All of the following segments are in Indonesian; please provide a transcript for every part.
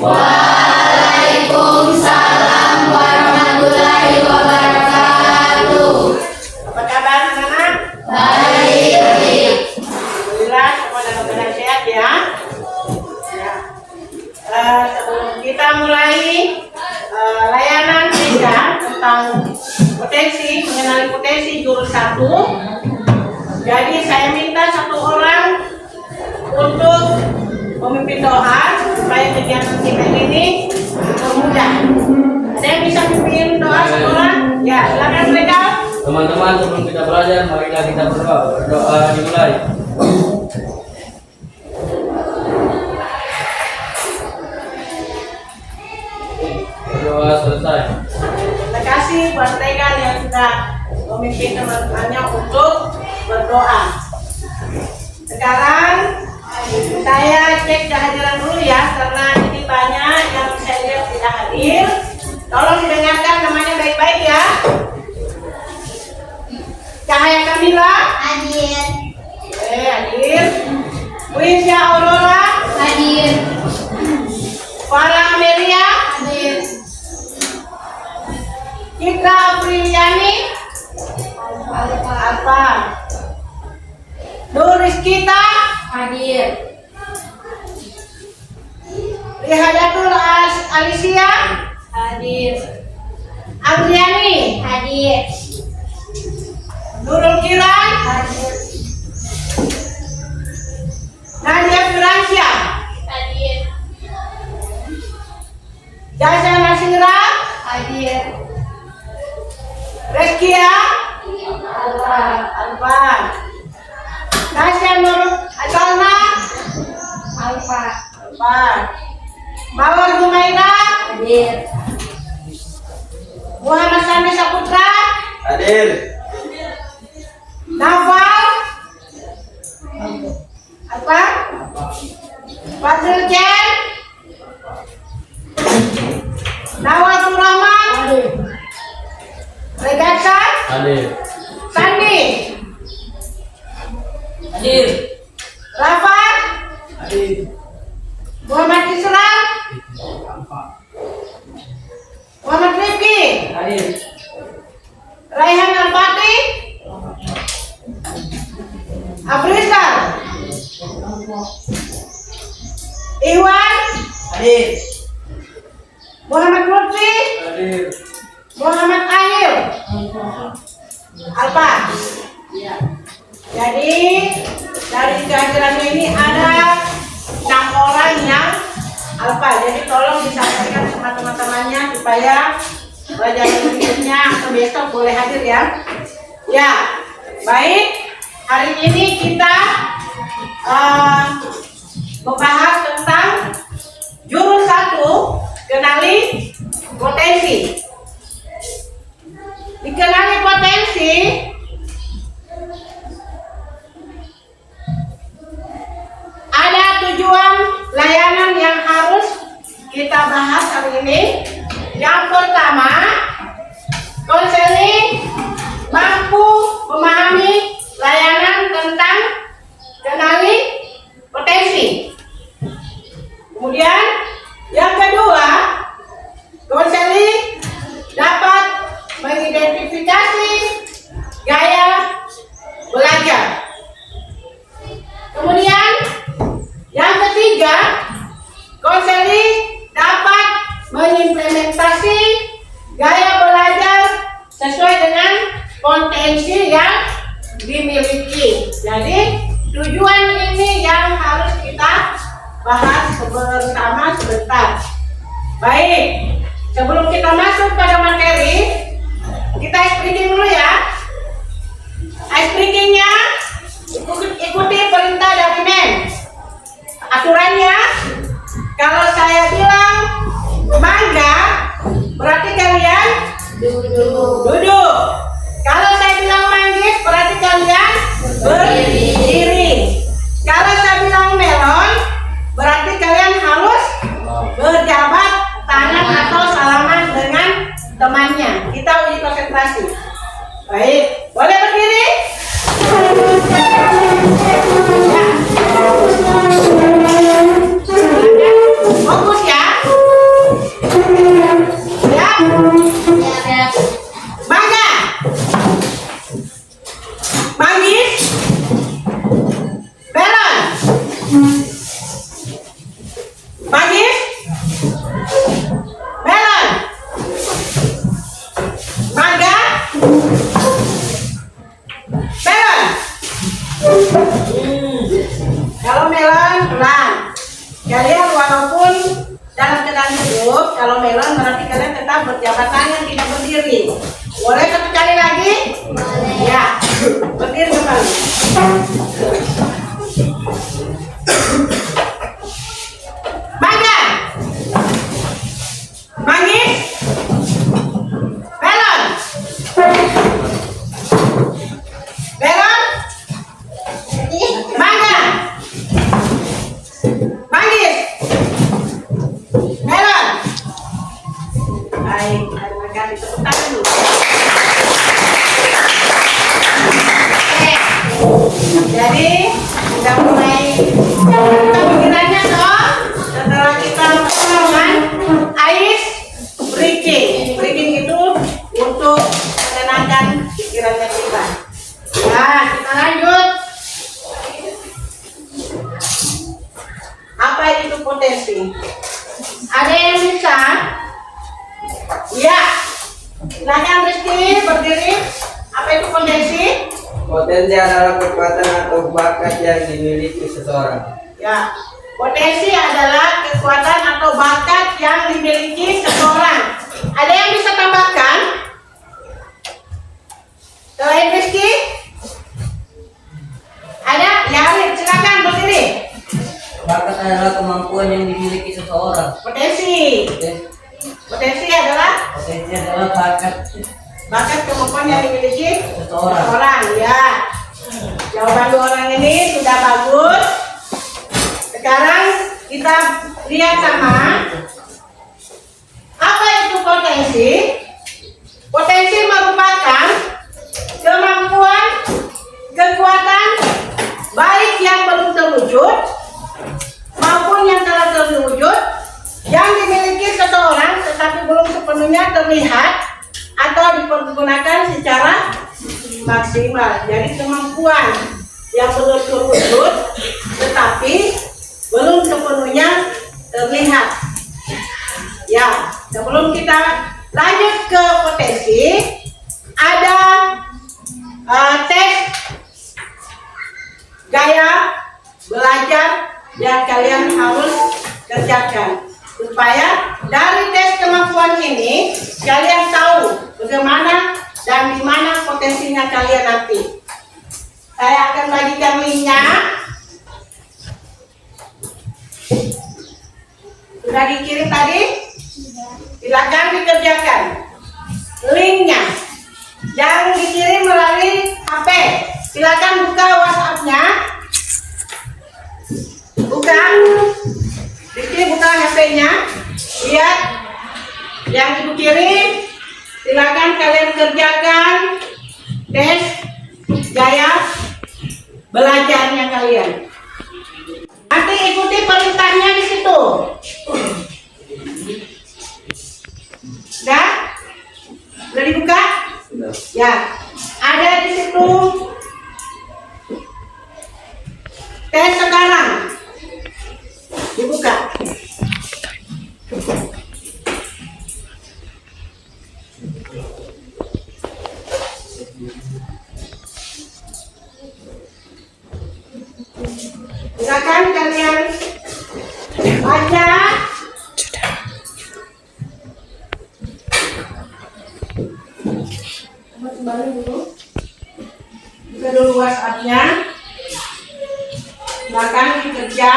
Waalaikumsalam warahmatullahi wabarakatuh. Apa kabar anak-anak? Baik. Alhamdulillah semua dalam keadaan sehat ya. Ya. Sebelum kita mulai layanan belajar tentang mengenali potensi jurus 1. Jadi saya minta satu orang untuk memimpin doa supaya kegiatan kita ini bermudah. Ada yang bisa memimpin doa satu orang? Ya, silakan mereka. Teman-teman, sebelum kita belajar, marilah kita berdoa. Berdoa dimulai. Berdoa selesai. Terima kasih buat mereka yang sudah memimpin teman-temannya untuk berdoa. Sekarang saya cek kehadiran dulu ya, karena ini banyak yang saya lihat tidak hadir. Tolong didengarkan namanya baik-baik ya. Cahaya Kamila Hadir. hadir. Wisya Aurora Hadir. Farah Amelia Hadir. Citra Apriliani Alfa Nur Rizkita Hadir. Rihadatul Alicia Hadir. Adriani Hadir. Nurul Kiran Hadir. Nadia Firansyah Hadir. Jaza Nasira Hadir. Reskia Alfa. Alfa Nasya Nur Asalna Alfa. Alfa Mawar Humaira Hadir. Muhammad Sandi Saputra Hadir. Nafal apa? Fadil Chen Nawatul Rahman Regata Hadir. Sandi Hadir. Rafa Hadir. Muhammad Islam Muhammad Rifki Hadir. Raihan Al-Fatih Afrizal Iwan Hadir. Muhammad Lutfi Hadir. Muhammad Ahil Alfa. Jadi dari kehadiran ini ada 6 orang yang Alfa. Jadi tolong disampaikan sama teman-temannya supaya pelajaran berikutnya atau besok boleh hadir ya. Ya, baik. Hari ini kita membahas tentang jurus 1, kenali potensi. Dikenali potensi ada tujuan layanan yang harus kita bahas hari ini. Yang pertama, konseling mampu memahami layanan tentang kenali potensi. Kemudian yang kedua, konseling dapat mengidentifikasi gaya belajar. Kemudian yang ketiga, konseling dapat mengimplementasi gaya belajar sesuai dengan potensi yang dimiliki. Jadi tujuan ini yang harus kita bahas bersama sebentar. Baik, sebelum kita masuk pada materi, kita explaining dulu ya. Explainingnya ikuti perintah dari Men. Aturannya, kalau saya bilang mangga, berarti kalian duduk. Kalau saya bilang manggis, berarti kalian berdiri. Kalau saya bilang melon, berarti kalian harus berjabat tangan atau salaman dengan temannya. Kita uji konsentrasi. Baik, boleh berdiri? Ya. Fokus ya. Manggis. Melon. Mangga. Melon. Kalau melon pelan. Kalian walaupun dalam keadaan duduk, kalau melon berarti kalian tetap berjabat tangan, tidak berdiri. Boleh satu kali lagi? Ya, berdiri kembali. Mangga. Manggis. Melon. Melon. Mangga. Manggis. Melon. Baik, terima kasih. Tepuk tangan dulu. Oke. Jadi sudah mulai kita pikirannya toh. Setelah kita melakukan ice breaking. Breaking itu untuk menenangkan pikirannya kita. Ya, kita lanjut. Apa itu potensi? Ada yang bisa? Ya. Silakan Rizky berdiri. Apa itu potensi? Potensi adalah kekuatan atau bakat yang dimiliki seseorang. Ya. Potensi adalah kekuatan atau bakat yang dimiliki seseorang. Ada yang bisa tambahkan? Selain Rizky? Ada? Ya, silakan berdiri. Bakat adalah kemampuan yang dimiliki seseorang. Potensi. Potensi adalah bakat kemampuan yang dimiliki seseorang. Ya. Jawaban dua orang ini sudah bagus. Sekarang kita lihat sama apa itu potensi. Potensi merupakan kemampuan, kekuatan baik yang belum terwujud maupun yang telah terwujud yang dimiliki seseorang tetapi belum sepenuhnya terlihat atau dipergunakan secara maksimal. Jadi kemampuan yang belum terwujud tetapi belum sepenuhnya terlihat. Ya, sebelum kita lanjut ke potensi, ada tes gaya belajar yang kalian harus kerjakan supaya dari tes kemampuan ini kalian tahu bagaimana dan di mana potensinya kalian nanti. Saya akan bagikan linknya. Sudah dikirim tadi? Silakan dikerjakan. Linknya yang dikirim melalui HP. Silakan buka WhatsApp-nya. Buka. Buka HP-nya. Lihat yang ibu kirim. Silakan kalian kerjakan tes gaya belajarnya kalian. Nanti ikuti perintahnya di situ. Sudah? Sudah dibuka? Ya. Ada di situ tes sekarang. Dibuka. Silakan kalian baca. Kembali dulu. Buka dulu WhatsApp-nya. Silakan dikerja.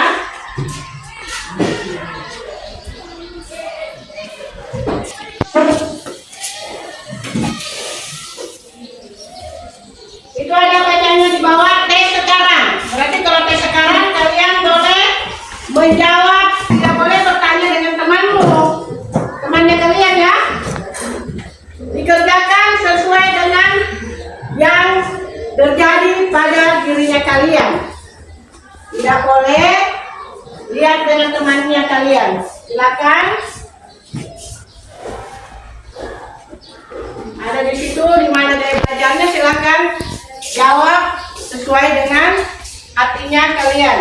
Itu ada bacanya di bawah tes sekarang. Berarti kalau tes sekarang kalian boleh menjawab, tidak boleh bertanya dengan temannya kalian ya. Dikerjakan sesuai dengan yang terjadi pada dirinya kalian. Tidak boleh lihat dengan temannya kalian. Silakan. Ada di situ di mana gaya belajarnya, silakan jawab sesuai dengan hatinya kalian.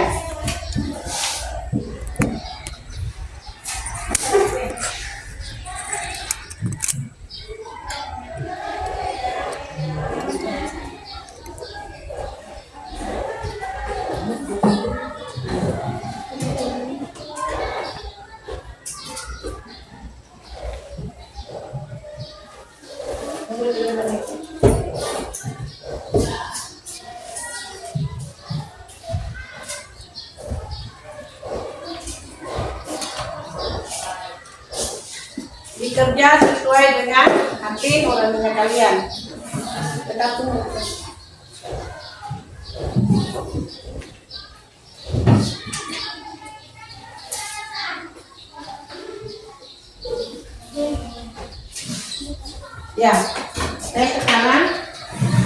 bekerja sesuai dengan hati nuraninya kalian. Tetap tunggu. Ya, saya sekarang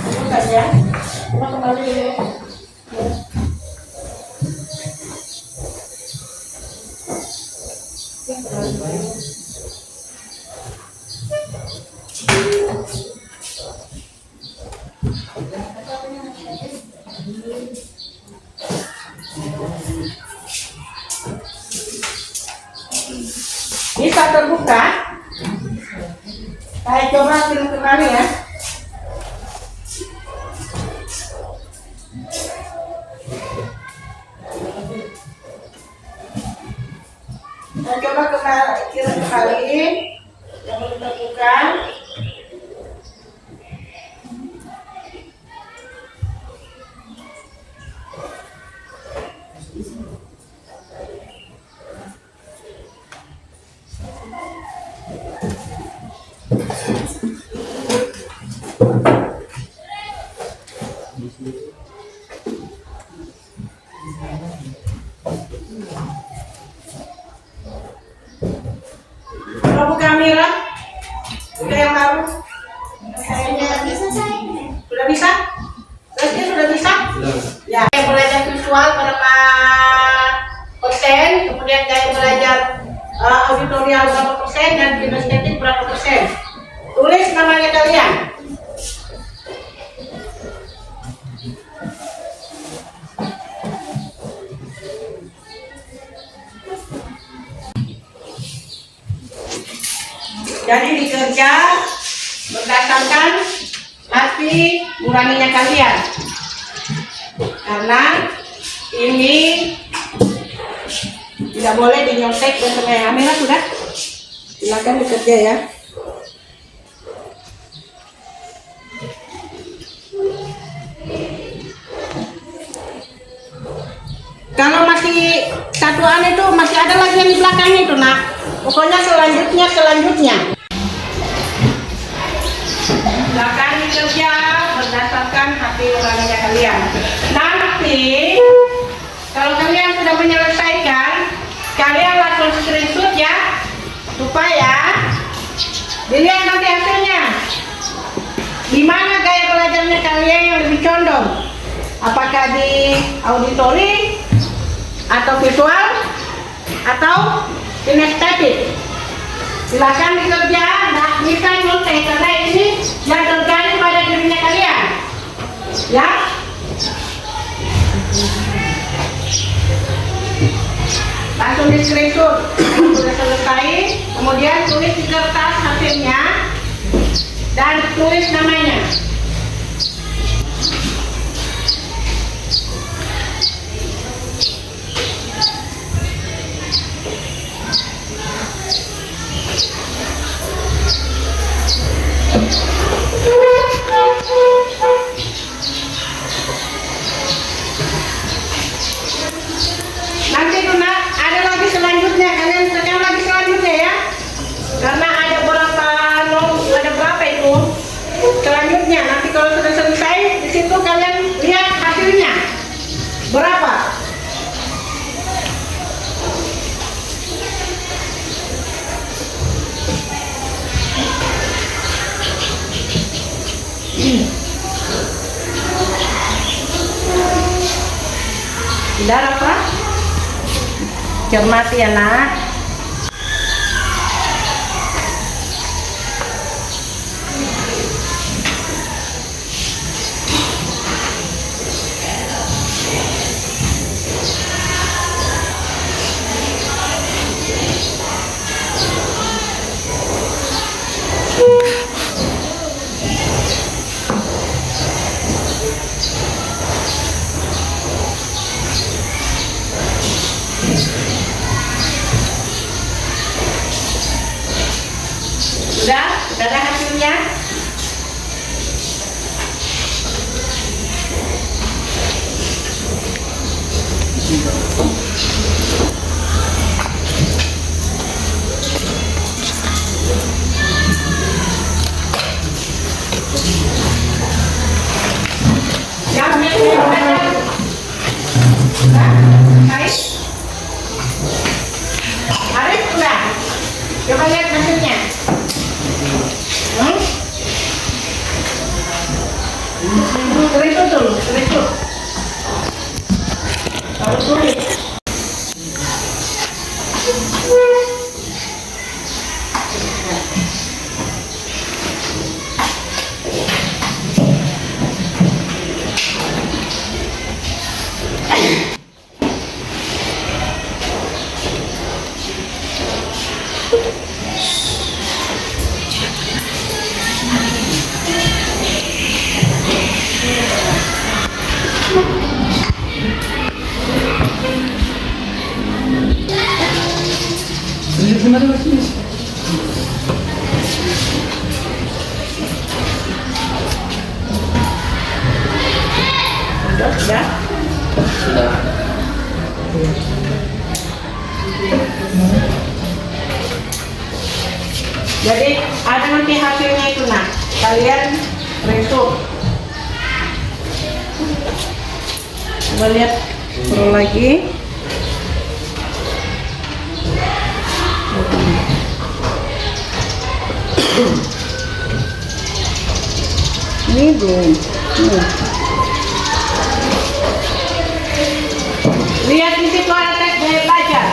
tunggu saja. Coba kembali dulu. Bisa terbuka. Saya coba film kembali ya. Saya coba kirim kembali. Yang belum terbuka. Kalau buka kamera, udah yang baru. Kayaknya sudah bisa. Terusnya sudah bisa. Ya, saya belajar visual berapa persen, kemudian saya belajar auditorial berapa persen dan kinestetik berapa persen. Tulis namanya kalian. Jadi dikerja berdasarkan hati nuraninya kalian. Karena ini tidak boleh dinyontek dan kamera sudah. Silakan bekerja ya. Kalau masih satuan itu masih ada lagi yang di belakang itu, nak. Pokoknya selanjutnya. Silakan bekerja berdasarkan hati nuraninya kalian. Nanti kalau kalian sudah menyelesaikan, kalian langsung screenshot ya, supaya dilihat nanti hasilnya. Di mana gaya belajarnya kalian yang lebih condong? Apakah di auditori atau visual atau kinestetik? Silakan bekerja, nggak bisa nyontek karena ini yang terjadi pada dirinya kalian, ya. Langsung di screenshot sudah selesai, kemudian tulis di kertas hasilnya dan tulis namanya. Nanti Duna ada lagi selanjutnya, kalian tekan lagi selanjutnya ya, karena ada berapa itu selanjutnya. Nanti kalau sudah selesai di situ kalian lihat hasilnya berapa. Sudah apa? Cermati ya nak. Coba lihat hasilnya. Keriput dulu, keriput. Taruh kulit. Sudah? Sudah. Jadi ada nanti hasilnya itu nak. Kalian result. Coba lihat scroll lagi. Ini belum. Lihat di situ ada teks gaya belajar.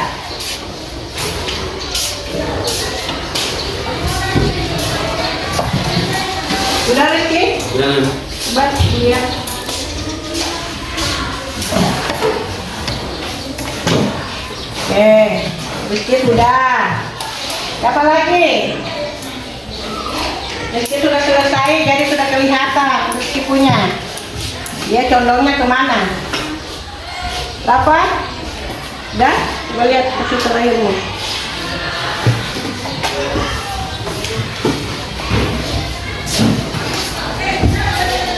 Sudah Rizky? Jangan. Coba lihat. Oke, Rizky sudah. Apa lagi? Rizky sudah selesai, jadi sudah kelihatan Rizky punya. Dia condongnya kemana? Apa? Dah? Coba lihat hasil terakhirmu.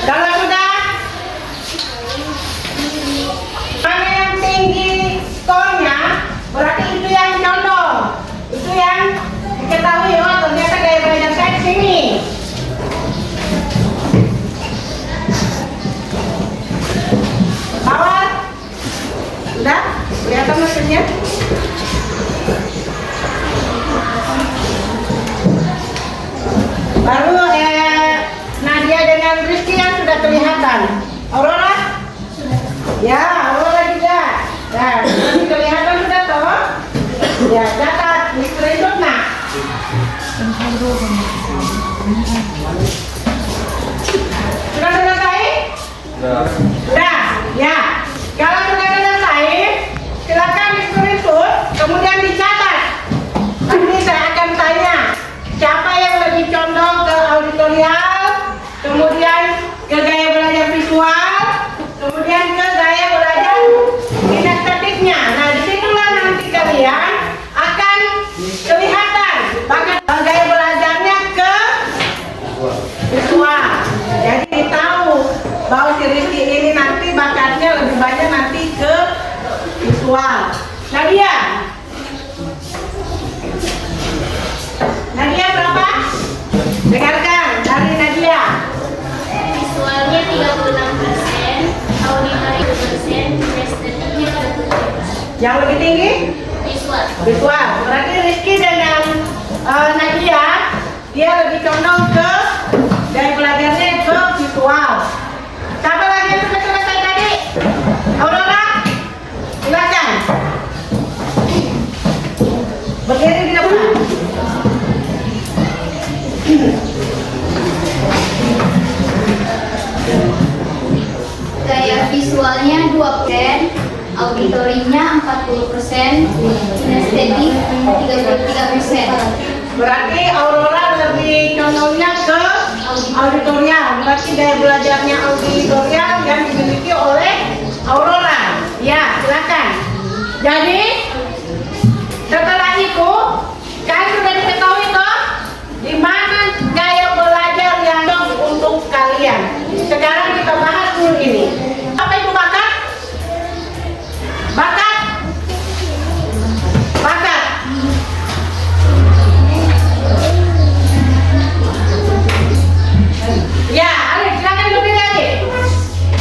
Kalau sudah, mana yang tinggi skornya, berarti itu yang condong. Itu yang diketahui, oh ternyata gaya belajar saya di sini. Bawah. Sudah? Kelihatan mesinnya? Baru Nadia dengan Rizky yang sudah kelihatan. Aurora? Ya, Aurora juga. Nah, ini kelihatan sudah toh? Ya, catat. Ini screenshot nak. Sudah selesai? Sudah. Sudah? Ya. Kalau sudah selesai, silakan di screenshot, kemudian dicatat. Nanti saya akan tanya siapa yang lebih condong ke auditorial, kemudian ke gaya belajar visual, kemudian ke gaya belajar kinestetiknya. Nah, disitulah nanti kalian akan kelihatan bakat gaya belajarnya ke visual. Jadi tahu bahwa si Rizky ini nanti bakatnya lebih banyak nanti ke visual. Nadia berapa? Dengarkan dari Nadia. Visualnya 36%, auditori 2%, kinestetiknya 20%. Yang lebih tinggi? Visual. Visual. Berarti Rizky dengan Nadia dia lebih condong ke gaya belajarnya ke visual. Siapa lagi yang sudah selesai tadi? Aurora? Silakan. Berdiri di depan. Gaya visualnya 2%, auditorinya 40%, kinestetik 33%. Berarti Aurora lebih condongnya ke auditorial. Berarti gaya belajarnya auditorial yang dimiliki oleh Aurora. Ya, silakan. Jadi setelah itu kan sudah diketahui toh di mana gaya belajar yang cocok untuk kalian. Sekarang kita bahas dulu ini. Apa itu bakat? Bakat? Bakat. Ya, Alif, silakan lebih lagi.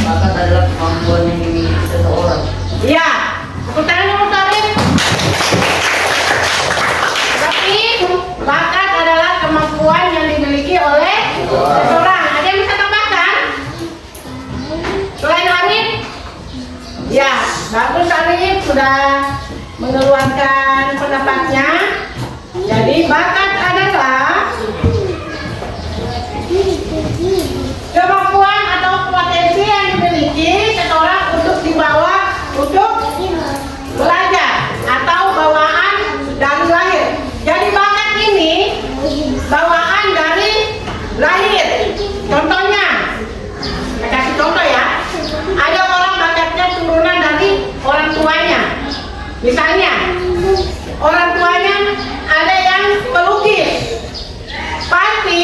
Bakat adalah kemampuan yang dimiliki seseorang. Ya, aku tanya dulu Tarif. sudah mengeluarkan pendapatnya. Jadi bakat adalah kemampuan atau potensi yang dimiliki seseorang untuk dibawa untuk belajar atau bawaan dari lahir. Jadi bakat ini bawaan dari lahir. Contohnya, saya kasih contoh ya. Ada orang bakatnya turunan dari orang tuanya. Misalnya, orang tuanya ada yang pelukis. Pasti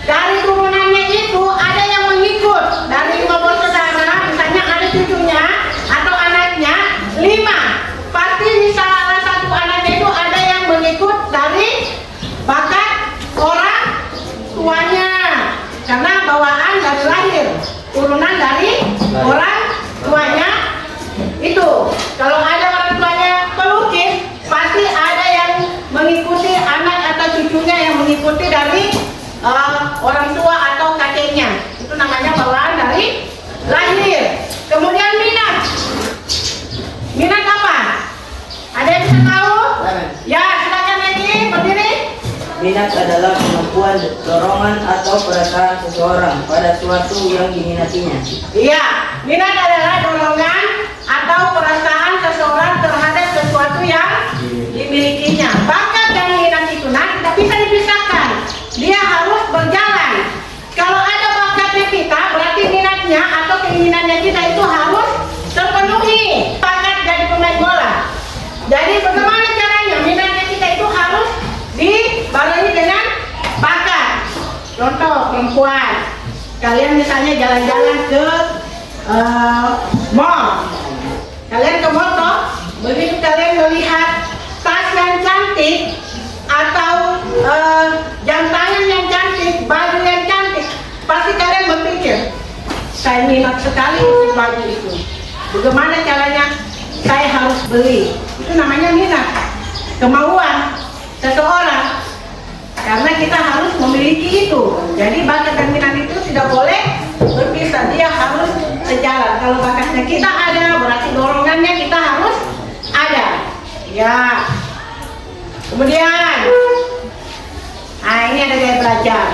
dari turunannya itu ada yang mengikut. Dari 5 bersaudara, misalnya ada cucunya atau anaknya 5. Pasti di salah satu anaknya itu ada yang mengikut dari bakat orang tuanya. Karena bawaan dari lahir, turunan dari orang tuanya itu. Kalau ada orang tuanya pelukis, pasti ada yang mengikuti anak atau cucunya yang mengikuti dari orang tua atau kakeknya. Itu namanya bawaan dari lahir. Kemudian minat. Minat apa? Ada yang bisa tahu? Ya, silakan Edi, berdiri. Minat adalah kemampuan, dorongan atau perasaan seseorang pada sesuatu yang diminatinya. Iya, minat adalah dorongan atau perasaan seseorang terhadap sesuatu yang dimilikinya. Bakat dan minat itu tidak bisa dipisahkan. Dia harus berjalan. Kalau ada bakatnya kita, berarti minatnya atau keinginannya kita itu harus terpenuhi. Bakat jadi pemain bola. Jadi bagaimana caranya? Minatnya kita itu harus dibarengi dengan bakat. Contoh perempuan, kalian misalnya jalan-jalan ke mall. Kalian ke mall toh, begitu kalian melihat tas yang cantik atau jam tangan yang cantik, baju yang cantik, pasti kalian berpikir, saya minat sekali untuk baju itu. Bagaimana caranya? Saya harus beli. Itu namanya minat, kemauan seseorang. Karena kita harus memiliki itu. Jadi bakat dan minat itu tidak boleh berpisah. Dia harus sejalan. Kalau bakatnya kita ada, berarti dorongannya kita harus ada. Ya. Kemudian, nah ini ada gaya belajar.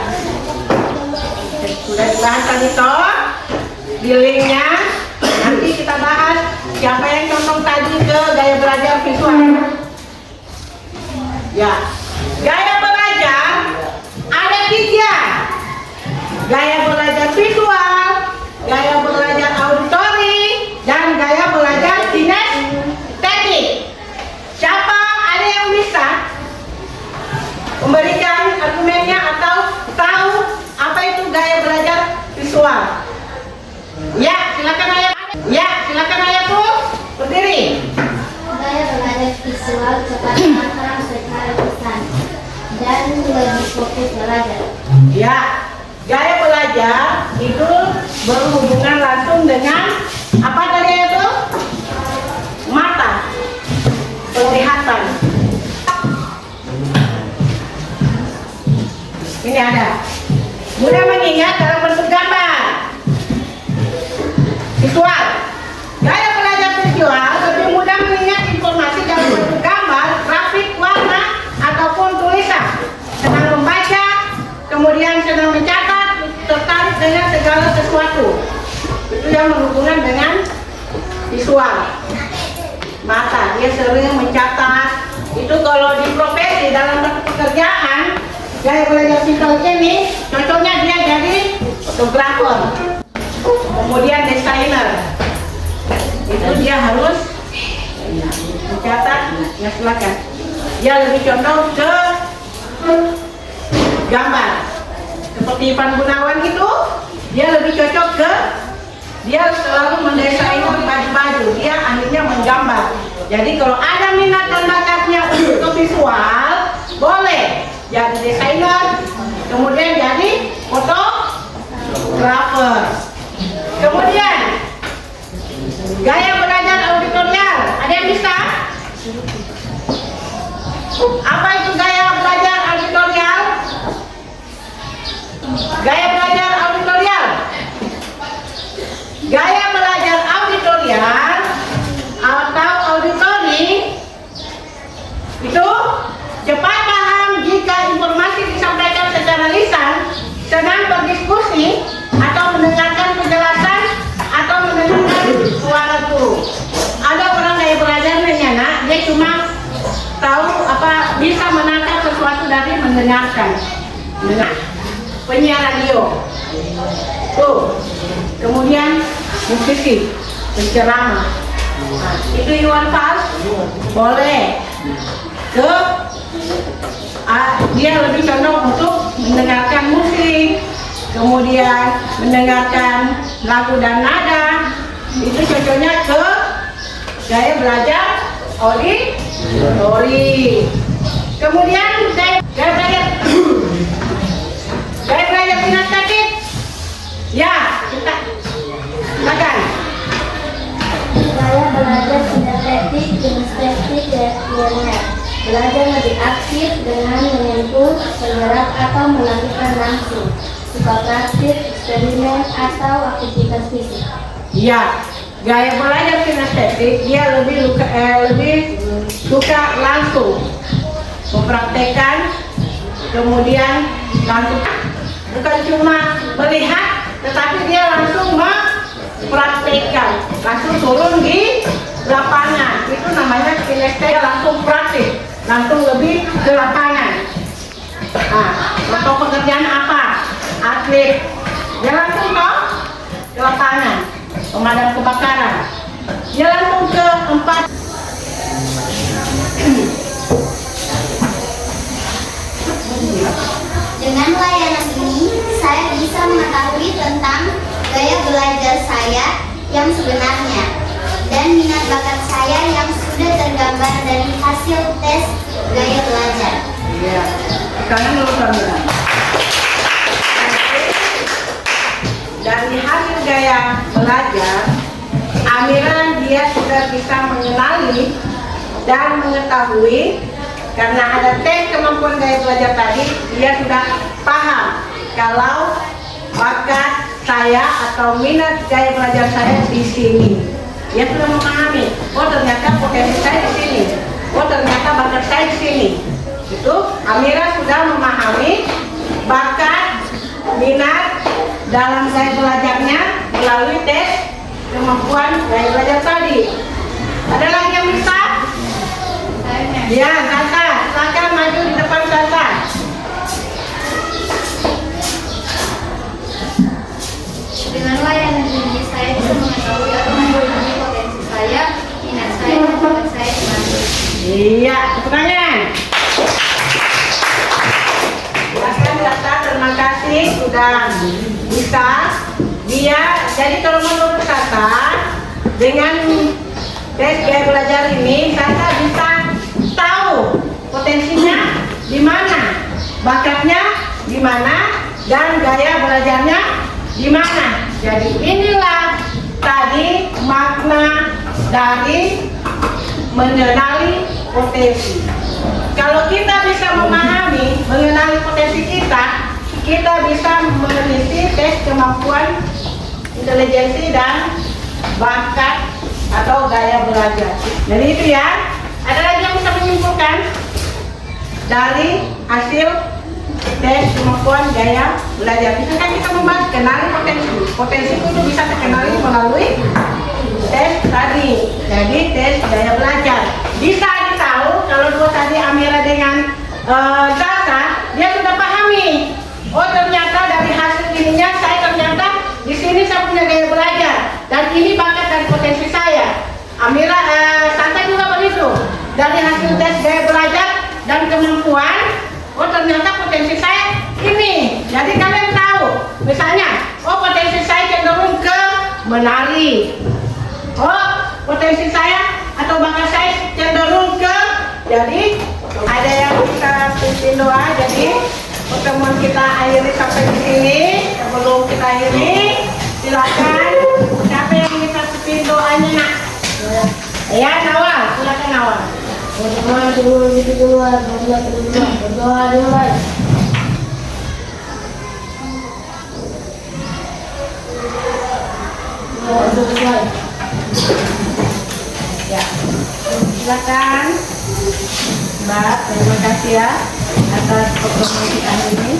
Sudah dibahas tadi toh, di linknya. Nanti kita bahas siapa yang contoh tadi ke gaya belajar visual. Ya, gaya belajar ada 3. Gaya belajar visual, gaya belajar auditori, dan gaya belajar kinestetik. Siapa ada yang bisa memberikan argumennya atau tahu apa itu gaya belajar visual? Ya, silakan ayah. Ya, silakan ayahku. Berdiri. Gaya belajar visual cepat terang secara lisan dan lebih fokus belajar. Ya, gaya belajar itu berhubungan langsung dengan apa tadi itu? Mata, penglihatan. Ini ada. Mudah mengingat dalam bentuk gambar. Visual. Gaya belajar visual lebih mudah mengingat informasi dalam bentuk gambar, grafik, warna, ataupun tulisan. Senang membaca, kemudian senang mencatat, tertarik dengan segala sesuatu. Itu yang berhubungan dengan visual. Mata, dia sering mencatat. Itu kalau di profesi dalam bentuk pekerjaan, gaya belajar visual ini contohnya dia jadi fotografer, kemudian desainer. Itu dia harus mencatat. Ya silakan. Dia lebih condong ke gambar. Seperti Ivan Gunawan itu, dia lebih cocok ke, dia selalu mendesain baju-baju. Dia akhirnya menggambar. Jadi kalau ada minat dan bakatnya untuk visual, boleh jadi desainer, kemudian jadi fotografer. Kemudian gaya belajar auditorial, ada yang bisa? Apa itu gaya belajar auditorial? Gaya belajar auditorial. Gaya belajar auditorial atau auditor dari mendengarkan. Penyiar radio. Tuh. Kemudian musisi, penceramah. Nah, itu Iwan Fals boleh. Dia lebih condong untuk mendengarkan musik, kemudian mendengarkan lagu dan nada. Itu cocoknya ke gaya belajar auditori. Kemudian gaya belajar kinestetik. Ya, kita silakan. Gaya belajar kinestetik reaksinya. Belajar lebih aktif dengan menyentuh, menggerak atau melakukan langsung. Suka praktik, eksperimen atau aktivitas fisik. Iya, gaya belajar kinestetik dia lebih suka langsung mempraktekkan, kemudian langsung bukan cuma melihat, tetapi dia langsung mempraktekkan, langsung turun di lapangan. Itu namanya kinestetik, langsung praktik, langsung lebih ke lapangan. Nah, contoh pekerjaan apa? Atlet, dia langsung ke lapangan. Pemadam kebakaran, dia langsung ke tempat. Dengan layanan ini, saya bisa mengetahui tentang gaya belajar saya yang sebenarnya dan minat bakat saya yang sudah tergambar dari hasil tes gaya belajar. Iya, sekarang lulusan berat. Dari hasil gaya belajar, Amira dia sudah bisa mengenali dan mengetahui, karena ada tes kemampuan gaya belajar tadi, dia sudah paham kalau bakat saya atau minat gaya belajar saya di sini. Dia sudah memahami, oh ternyata potensi saya di sini, oh ternyata bakat saya di sini. Itu Amira sudah memahami bakat, minat dalam gaya belajarnya melalui tes kemampuan gaya belajar tadi. Ada lagi yang bisa? Ya, Tata, silakan maju di depan Tata. Dengan layanan ini, saya bisa mengetahui atau memahami potensi saya, minat saya, dan bakat saya sendiri. Iya, tepuk tangan. Silakan Tata, terima kasih sudah bisa. Jadi kalau menurut Tata, dengan tes gaya belajar ini, Tata bisa tahu potensinya di mana, bakatnya di mana, dan gaya belajarnya di mana. Jadi inilah tadi makna dari mengenali potensi. Kalau kita bisa memahami, mengenali potensi kita, kita bisa mengisi tes kemampuan intelijensi dan bakat atau gaya belajar. Jadi itu ya. Ada lagi yang bisa menyimpulkan dari hasil tes kemampuan gaya belajar. Misalkan kita membahas kenali potensi. Potensi itu bisa dikenali melalui tes tadi. Jadi tes gaya belajar. Bisa ditahu kalau dua tadi Amira dengan Tata, dia sudah pahami. Oh ternyata dari hasil ininya saya ternyata di sini saya punya gaya belajar dan ini bakat dan potensi saya. Amira, Tata juga begitu. Dari hasil tes gaya belajar dan kemampuan, oh ternyata potensi saya ini. Jadi kalian tahu, misalnya, oh potensi saya cenderung ke menari. Oh potensi saya atau bakat saya cenderung ke. Jadi ada yang bisa pimpin doa. Jadi pertemuan kita akhiri sampai di sini. Sebelum kita akhiri, silakan siapa yang bisa pimpin doanya nak? Ya Nawal, silakan Nawal. Berdoa dulu, gitu dulu, berdoa dulu. Ya, silakan Mbak, terima kasih ya atas pertemuan kita hari ini.